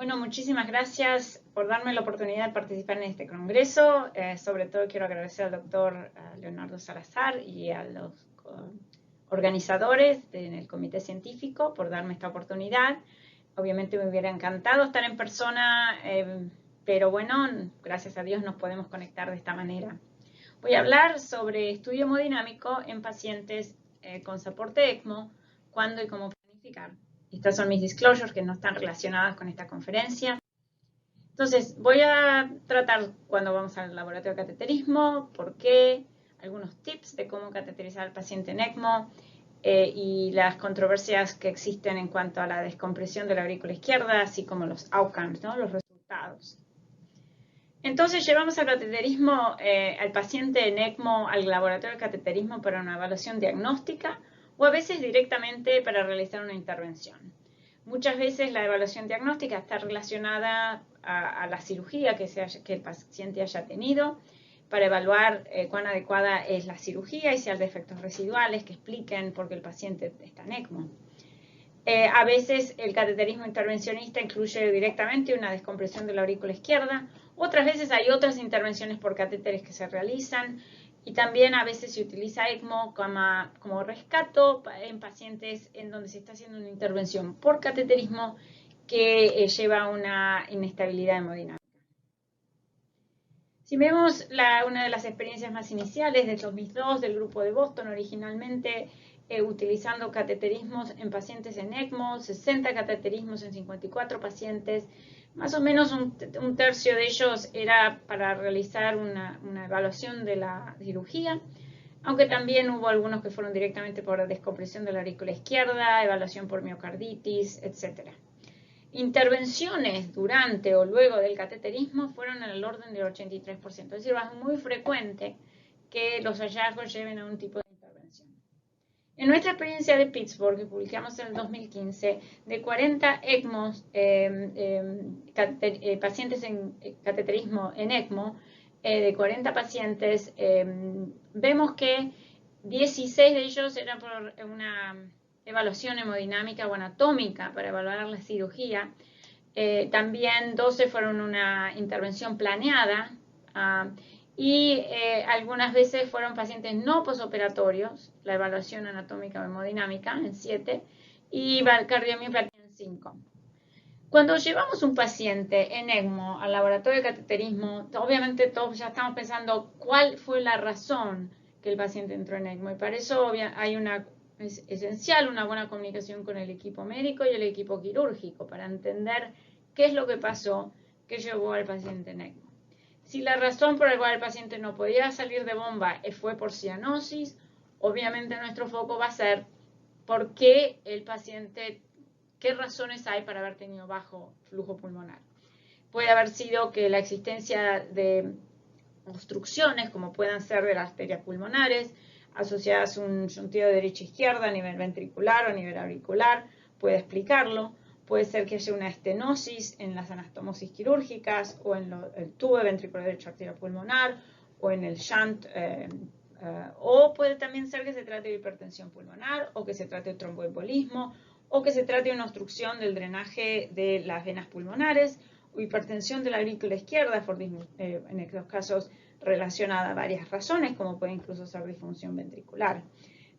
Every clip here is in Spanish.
Bueno, muchísimas gracias por darme la oportunidad de participar en este congreso. Sobre todo quiero agradecer al doctor Leonardo Salazar y a los organizadores del comité científico por darme esta oportunidad. Obviamente me hubiera encantado estar en persona, pero bueno, gracias a Dios nos podemos conectar de esta manera. Voy a hablar sobre estudio hemodinámico en pacientes con soporte ECMO, cuándo y cómo planificar. Estas son mis disclosures que no están relacionadas con esta conferencia. Entonces, voy a tratar cuando vamos al laboratorio de cateterismo, por qué, algunos tips de cómo cateterizar al paciente en ECMO y las controversias que existen en cuanto a la descompresión de la aurícula izquierda, así como los outcomes, ¿no? Los resultados. Entonces, llevamos al cateterismo, al paciente en ECMO al laboratorio de cateterismo para una evaluación diagnóstica o a veces directamente para realizar una intervención. Muchas veces la evaluación diagnóstica está relacionada a la cirugía que el paciente haya tenido para evaluar cuán adecuada es la cirugía y si hay defectos residuales que expliquen por qué el paciente está en ECMO. A veces el cateterismo intervencionista incluye directamente una descompresión de la aurícula izquierda. Otras veces hay otras intervenciones por catéteres que se realizan y también a veces se utiliza ECMO como rescato en pacientes en donde se está haciendo una intervención por cateterismo que lleva a una inestabilidad hemodinámica. Si vemos una de las experiencias más iniciales de 2002 del grupo de Boston originalmente, utilizando cateterismos en pacientes en ECMO, 60 cateterismos en 54 pacientes, más o menos un tercio de ellos era para realizar una evaluación de la cirugía, aunque también hubo algunos que fueron directamente por descompresión de la aurícula izquierda, evaluación por miocarditis, etc. Intervenciones durante o luego del cateterismo fueron en el orden del 83%, es decir, es muy frecuente que los hallazgos lleven a un tipo de intervención. En nuestra experiencia de Pittsburgh, que publicamos en el 2015, de 40 ECMOs, pacientes en cateterismo en ECMO, de 40 pacientes, vemos que 16 de ellos eran por una evaluación hemodinámica o anatómica para evaluar la cirugía. También 12 fueron una intervención planeada y algunas veces fueron pacientes no posoperatorios, la evaluación anatómica o hemodinámica en 7 y cardiomiopatía en 5. Cuando llevamos un paciente en ECMO al laboratorio de cateterismo, obviamente todos ya estamos pensando cuál fue la razón que el paciente entró en ECMO y para eso es esencial una buena comunicación con el equipo médico y el equipo quirúrgico para entender qué es lo que pasó que llevó al paciente en ECMO. Si la razón por la cual el paciente no podía salir de bomba fue por cianosis, obviamente nuestro foco va a ser por qué el paciente, qué razones hay para haber tenido bajo flujo pulmonar. Puede haber sido que la existencia de obstrucciones, como puedan ser de las arterias pulmonares, asociadas a un shuntido de derecha-izquierda a nivel ventricular o a nivel auricular, puede explicarlo. Puede ser que haya una estenosis en las anastomosis quirúrgicas o en el tubo de ventrículo derecho arteria pulmonar o en el shunt, o puede también ser que se trate de hipertensión pulmonar o que se trate de tromboembolismo o que se trate de una obstrucción del drenaje de las venas pulmonares o hipertensión de la aurícula izquierda, en estos casos relacionada a varias razones, como puede incluso ser disfunción ventricular.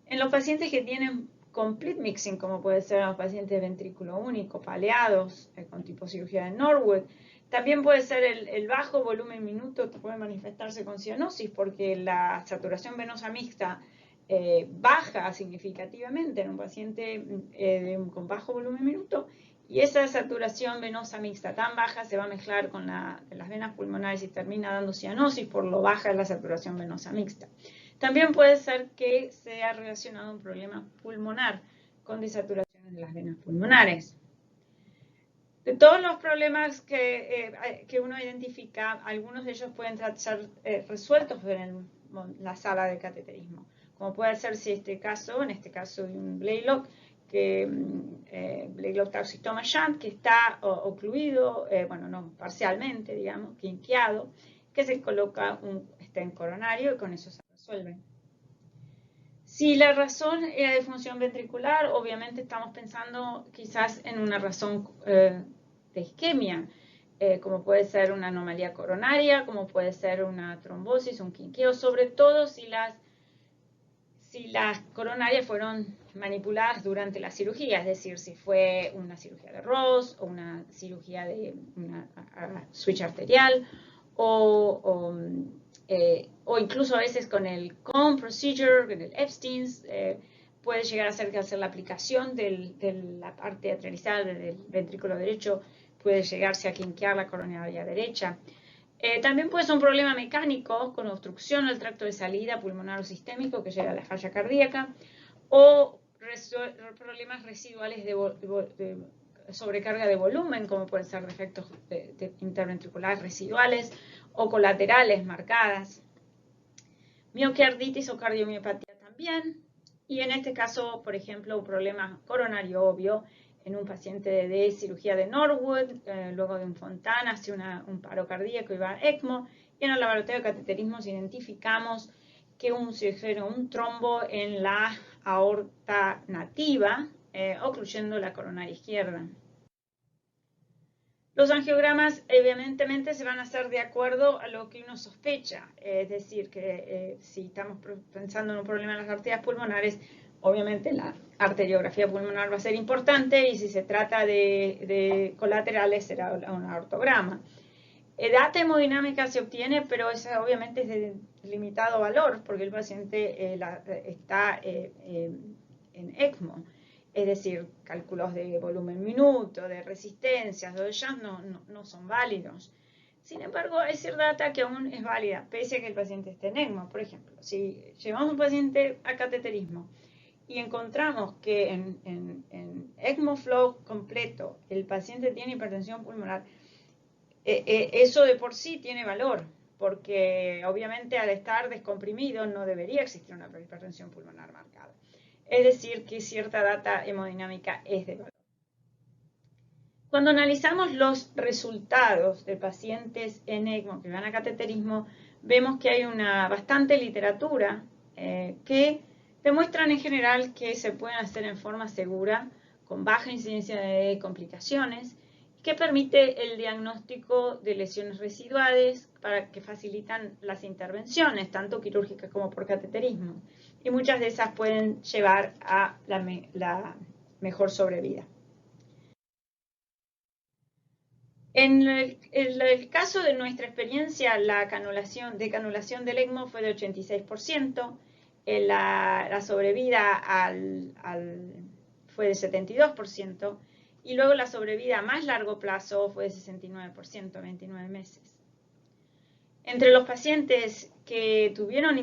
En los pacientes que tienen complete mixing, como puede ser los pacientes de ventrículo único, paleados, con tipo cirugía de Norwood, también puede ser el bajo volumen minuto que puede manifestarse con cianosis, porque la saturación venosa mixta baja significativamente en un paciente con bajo volumen minuto, y esa saturación venosa mixta tan baja se va a mezclar con las venas pulmonares y termina dando cianosis por lo baja de la saturación venosa mixta. También puede ser que sea relacionado a un problema pulmonar con desaturaciones de las venas pulmonares. De todos los problemas que uno identifica, algunos de ellos pueden ser resueltos en la sala de cateterismo, como puede ser en este caso de un Blaylock, Blaylock Tarcitoma Shunt, que está ocluido, no parcialmente, digamos, quinqueado, que se coloca un stent coronario y con eso se resuelve. Si la razón era de función ventricular, obviamente estamos pensando quizás en una razón de isquemia, como puede ser una anomalía coronaria, como puede ser una trombosis, un quinqueo, sobre todo si las coronarias fueron manipuladas durante la cirugía, es decir, si fue una cirugía de Ross o una cirugía de una switch arterial o incluso a veces con el Cone procedure, con el Epstein's, puede llegar a ser que hacer la aplicación de la parte atrializada del ventrículo derecho puede llegarse a quinquear la coronaria derecha. También puede ser un problema mecánico con obstrucción al tracto de salida pulmonar o sistémico que llega a la falla cardíaca o problemas residuales de sobrecarga de volumen, como pueden ser defectos interventriculares residuales o colaterales marcadas, miocarditis o cardiomiopatía también, y en este caso, por ejemplo, un problema coronario obvio en un paciente de cirugía de Norwood, luego de un Fontana, hace un paro cardíaco y va a ECMO, y en el laboratorio de cateterismo identificamos que surgió un trombo en la aorta nativa, ocluyendo la coronaria izquierda. Los angiogramas evidentemente se van a hacer de acuerdo a lo que uno sospecha, es decir, que si estamos pensando en un problema en las arterias pulmonares, obviamente la arteriografía pulmonar va a ser importante y si se trata de colaterales será un aortograma. Data hemodinámica se obtiene, pero esa obviamente es de limitado valor porque el paciente está en ECMO. Es decir, cálculos de volumen minuto, de resistencias, de jazz no son válidos. Sin embargo, hay cierta data que aún es válida, pese a que el paciente esté en ECMO. Por ejemplo, si llevamos a un paciente a cateterismo y encontramos que en ECMO flow completo el paciente tiene hipertensión pulmonar, eso de por sí tiene valor, porque obviamente al estar descomprimido no debería existir una hipertensión pulmonar marcada. Es decir, que cierta data hemodinámica es de valor. Cuando analizamos los resultados de pacientes en ECMO que van a cateterismo, vemos que hay una bastante literatura que demuestran en general que se pueden hacer en forma segura, con baja incidencia de complicaciones, que permite el diagnóstico de lesiones residuales para que facilitan las intervenciones, tanto quirúrgicas como por cateterismo. Y muchas de esas pueden llevar a la mejor sobrevida. En el caso de nuestra experiencia, la canulación del ECMO fue de 86%, la sobrevida fue de 72%, y luego la sobrevida a más largo plazo fue de 69%, 29 meses. Entre los pacientes que tuvieron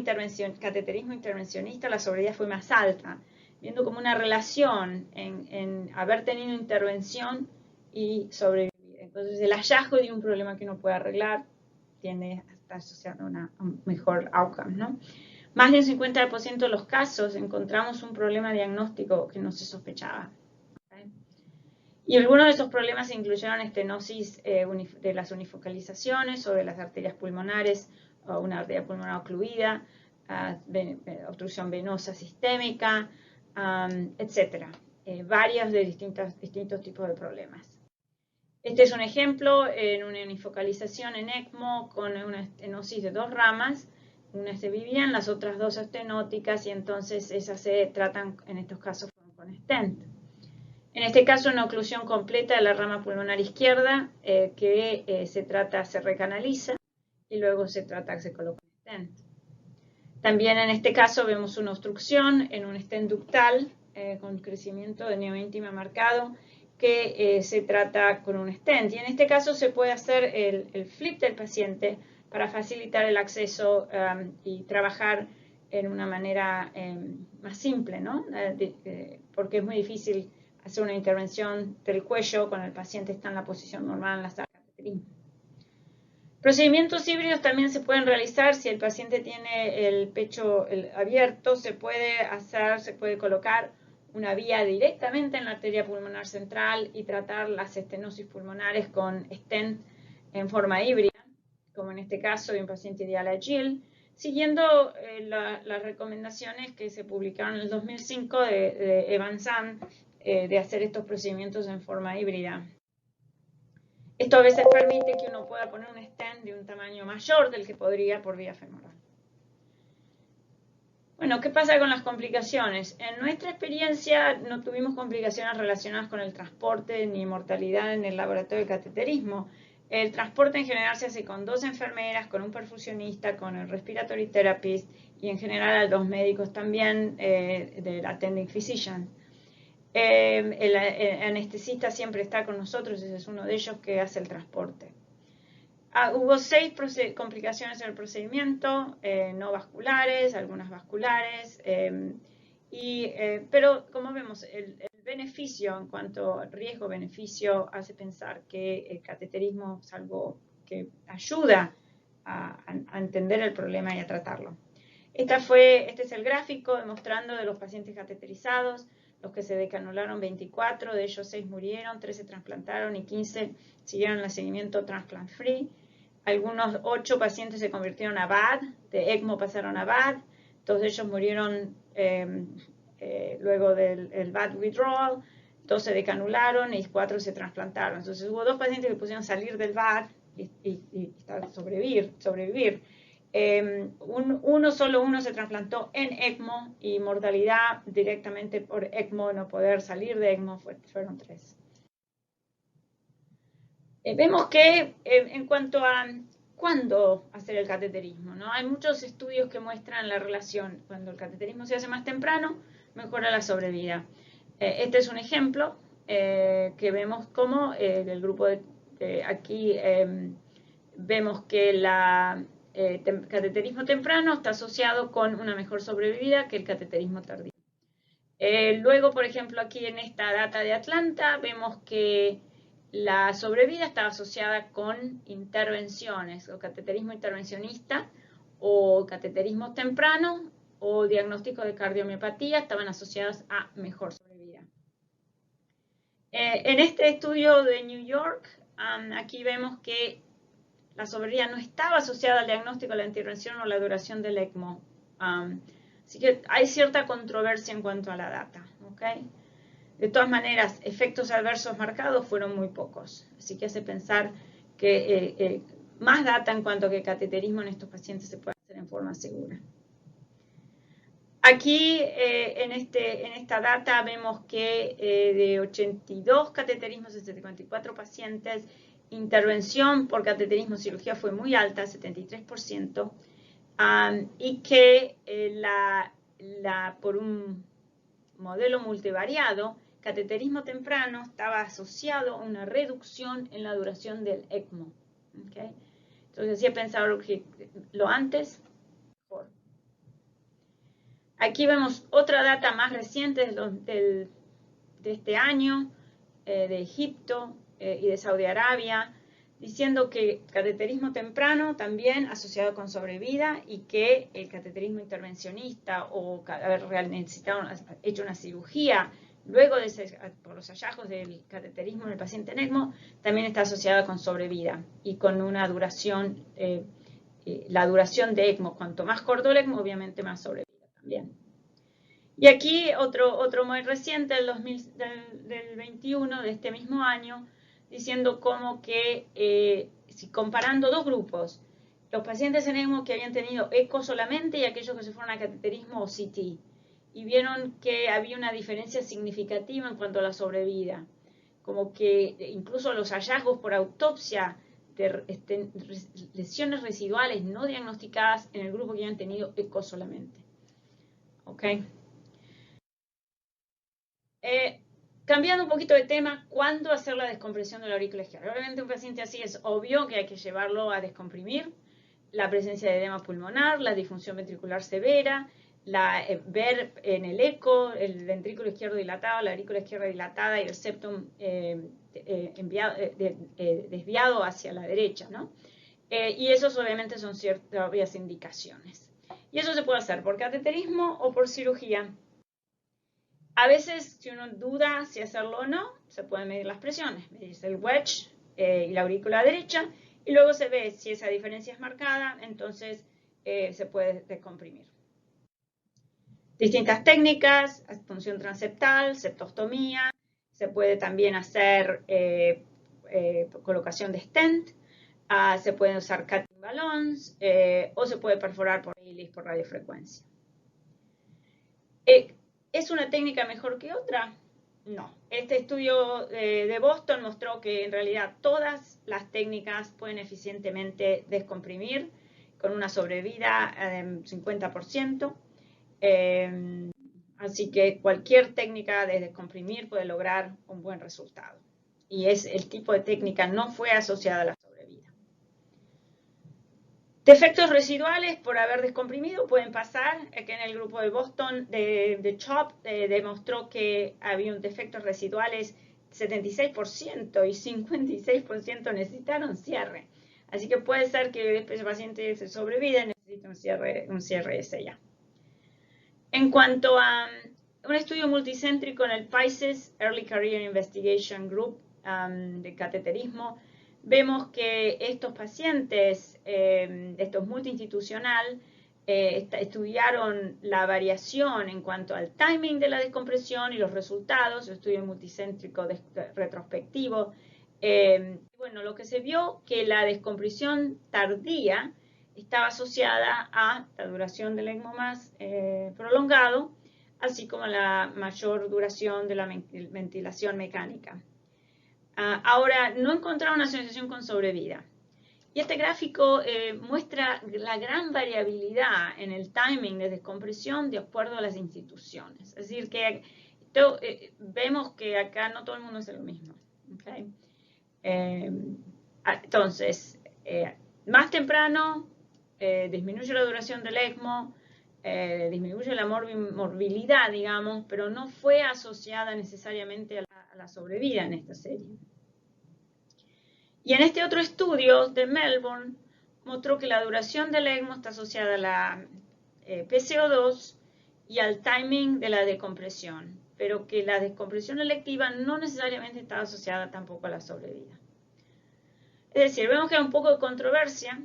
cateterismo intervencionista, la sobrevida fue más alta, viendo como una relación en haber tenido intervención y sobrevivir. Entonces, el hallazgo de un problema que uno puede arreglar tiende a estar asociado a un mejor outcome, ¿no? Más del 50% de los casos encontramos un problema diagnóstico que no se sospechaba. ¿Okay? Y algunos de esos problemas incluyeron estenosis de las unifocalizaciones o de las arterias pulmonares, o una arteria pulmonar ocluida, obstrucción venosa sistémica, etc. Varios de distintos tipos de problemas. Este es un ejemplo en una unifocalización en ECMO con una estenosis de 2 ramas. Una se vivían, las otras 2 estenóticas y entonces esas se tratan en estos casos con stent. En este caso una oclusión completa de la rama pulmonar izquierda se recanaliza y luego se coloca un stent. También en este caso vemos una obstrucción en un stent ductal con crecimiento de neoíntima marcado que se trata con un stent. Y en este caso se puede hacer el flip del paciente para facilitar el acceso y trabajar en una manera más simple, ¿no? Porque es muy difícil hacer una intervención del cuello cuando el paciente está en la posición normal en la sala de cateterismo. Procedimientos híbridos también se pueden realizar si el paciente tiene el pecho abierto, se puede colocar una vía directamente en la arteria pulmonar central y tratar las estenosis pulmonares con stent en forma híbrida, como en este caso de un paciente de Alagil, siguiendo las recomendaciones que se publicaron en el 2005 de Evan Zahn de hacer estos procedimientos en forma híbrida. Esto a veces permite que uno pueda poner un stent de un tamaño mayor del que podría por vía femoral. Bueno, ¿qué pasa con las complicaciones? En nuestra experiencia no tuvimos complicaciones relacionadas con el transporte ni mortalidad en el laboratorio de cateterismo. El transporte en general se hace con 2 enfermeras, con un perfusionista, con el respiratory therapist y en general a 2 médicos también del attending physician. El anestesista siempre está con nosotros, ese es uno de ellos que hace el transporte. Hubo 6 complicaciones en el procedimiento, no vasculares, algunas vasculares, pero como vemos, el beneficio en cuanto a riesgo-beneficio hace pensar que el cateterismo es algo que ayuda a entender el problema y a tratarlo. Este es el gráfico demostrando de los pacientes cateterizados, los que se decanularon 24, de ellos 6 murieron, 3 se trasplantaron y 15 siguieron el seguimiento transplant free. Algunos 8 pacientes se convirtieron a VAD, de ECMO pasaron a VAD, 2 de ellos murieron luego del VAD withdrawal, 2 se decanularon y 4 se trasplantaron. Entonces hubo 2 pacientes que pudieron salir del VAD y sobrevivir. Solo uno se trasplantó en ECMO y mortalidad directamente por ECMO, no poder salir de ECMO, fueron 3. Vemos que en cuanto a cuándo hacer el cateterismo, ¿no? Hay muchos estudios que muestran la relación. Cuando el cateterismo se hace más temprano, mejora la sobrevida. Este es un ejemplo que vemos como del grupo aquí vemos que el cateterismo temprano está asociado con una mejor sobrevida que el cateterismo tardío. Luego, por ejemplo, aquí en esta data de Atlanta, vemos que la sobrevida estaba asociada con intervenciones, o cateterismo intervencionista, o cateterismo temprano, o diagnóstico de cardiomiopatía, estaban asociados a mejor sobrevida. En este estudio de New York, aquí vemos que la sobrevida no estaba asociada al diagnóstico, a la intervención o la duración del ECMO. Así que hay cierta controversia en cuanto a la data, ¿ok? De todas maneras, efectos adversos marcados fueron muy pocos. Así que hace pensar que más data en cuanto a que cateterismo en estos pacientes se puede hacer en forma segura. Aquí en esta data vemos que de 82 cateterismos de 74 pacientes, intervención por cateterismo cirugía fue muy alta, 73%, y que por un modelo multivariado, cateterismo temprano estaba asociado a una reducción en la duración del ECMO. ¿Okay? Entonces, sí he pensado que lo antes, mejor. Aquí vemos otra data más reciente de este año, de Egipto y de Saudi Arabia, diciendo que cateterismo temprano también asociado con sobrevida y que el cateterismo intervencionista o haber necesitado hecho una cirugía luego por los hallazgos del cateterismo en el paciente en ECMO también está asociada con sobrevida y con una duración, la duración de ECMO. Cuanto más corto el ECMO, obviamente más sobrevida también. Y aquí otro muy reciente del 21, de este mismo año, diciendo como que, comparando 2 grupos, los pacientes en ECMO que habían tenido eco solamente y aquellos que se fueron a cateterismo o CT, y vieron que había una diferencia significativa en cuanto a la sobrevida, como que incluso los hallazgos por autopsia de lesiones residuales no diagnosticadas en el grupo que habían tenido eco solamente. ¿Ok? Cambiando un poquito de tema, ¿cuándo hacer la descompresión de la aurícula izquierda? Obviamente un paciente así es obvio que hay que llevarlo a descomprimir, la presencia de edema pulmonar, la disfunción ventricular severa, ver en el eco el ventrículo izquierdo dilatado, la aurícula izquierda dilatada y el septum desviado hacia la derecha, ¿no? Y esos obviamente son ciertas indicaciones. Y eso se puede hacer por cateterismo o por cirugía. A veces, si uno duda si hacerlo o no, se pueden medir las presiones. Medirse el wedge y la aurícula derecha, y luego se ve si esa diferencia es marcada, entonces se puede descomprimir. Distintas técnicas, punción transeptal, septostomía, se puede también hacer colocación de stent, se pueden usar cutting balloons o se puede perforar por iris por radiofrecuencia. ¿Es una técnica mejor que otra? No. Este estudio de Boston mostró que en realidad todas las técnicas pueden eficientemente descomprimir con una sobrevida de 50%. Así que cualquier técnica de descomprimir puede lograr un buen resultado. Y el tipo de técnica no fue asociada a la sobrevida. Defectos residuales por haber descomprimido pueden pasar. Que en el grupo de Boston de CHOP demostró que había un defectos residuales 76% y 56% necesitaron cierre. Así que puede ser que después el paciente se sobreviva y necesite un cierre SEA. En cuanto a un estudio multicéntrico en el PICES, Early Career Investigation Group de cateterismo, vemos que estos pacientes, estos multiinstitucional, estudiaron la variación en cuanto al timing de la descompresión y los resultados, estudio multicéntrico retrospectivo. Bueno, lo que se vio que la descompresión tardía estaba asociada a la duración del ECMO más prolongado, así como la mayor duración de la ventilación mecánica. Ahora, no encontraron una asociación con sobrevida. Y este gráfico muestra la gran variabilidad en el timing de descompresión de acuerdo a las instituciones. Es decir, que vemos que acá no todo el mundo hace lo mismo. ¿Okay? Entonces, más temprano, disminuye la duración del ECMO, disminuye la morbilidad, digamos, pero no fue asociada necesariamente a la sobrevida en esta serie. Y en este otro estudio de Melbourne, mostró que la duración del ECMO está asociada a la PCO2 y al timing de la decompresión, pero que la descompresión electiva no necesariamente está asociada tampoco a la sobrevida. Es decir, vemos que hay un poco de controversia,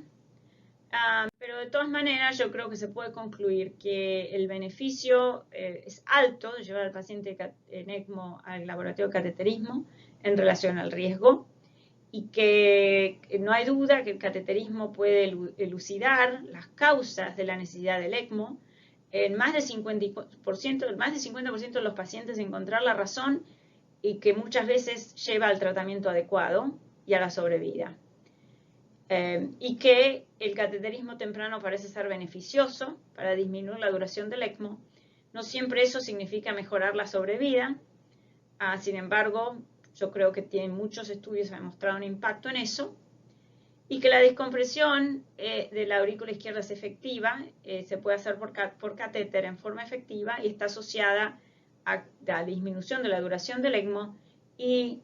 pero de todas maneras yo creo que se puede concluir que el beneficio es alto de llevar al paciente en ECMO al laboratorio de cateterismo en relación al riesgo y que no hay duda que el cateterismo puede elucidar las causas de la necesidad del ECMO. En más de 50% de los pacientes encontrar la razón y que muchas veces lleva al tratamiento adecuado y a la sobrevida. Y que el cateterismo temprano parece ser beneficioso para disminuir la duración del ECMO. No siempre eso significa mejorar la sobrevida. Sin embargo, yo creo que muchos estudios han mostrado un impacto en eso. Y que la descompresión de la aurícula izquierda es efectiva, se puede hacer por catéter en forma efectiva y está asociada a la disminución de la duración del ECMO y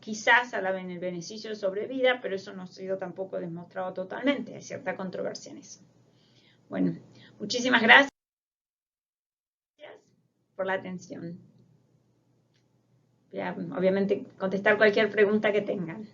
quizás al beneficio de sobrevida, pero eso no ha sido tampoco demostrado totalmente. Hay cierta controversia en eso. Bueno, muchísimas gracias por la atención. Voy a, obviamente, contestar cualquier pregunta que tengan.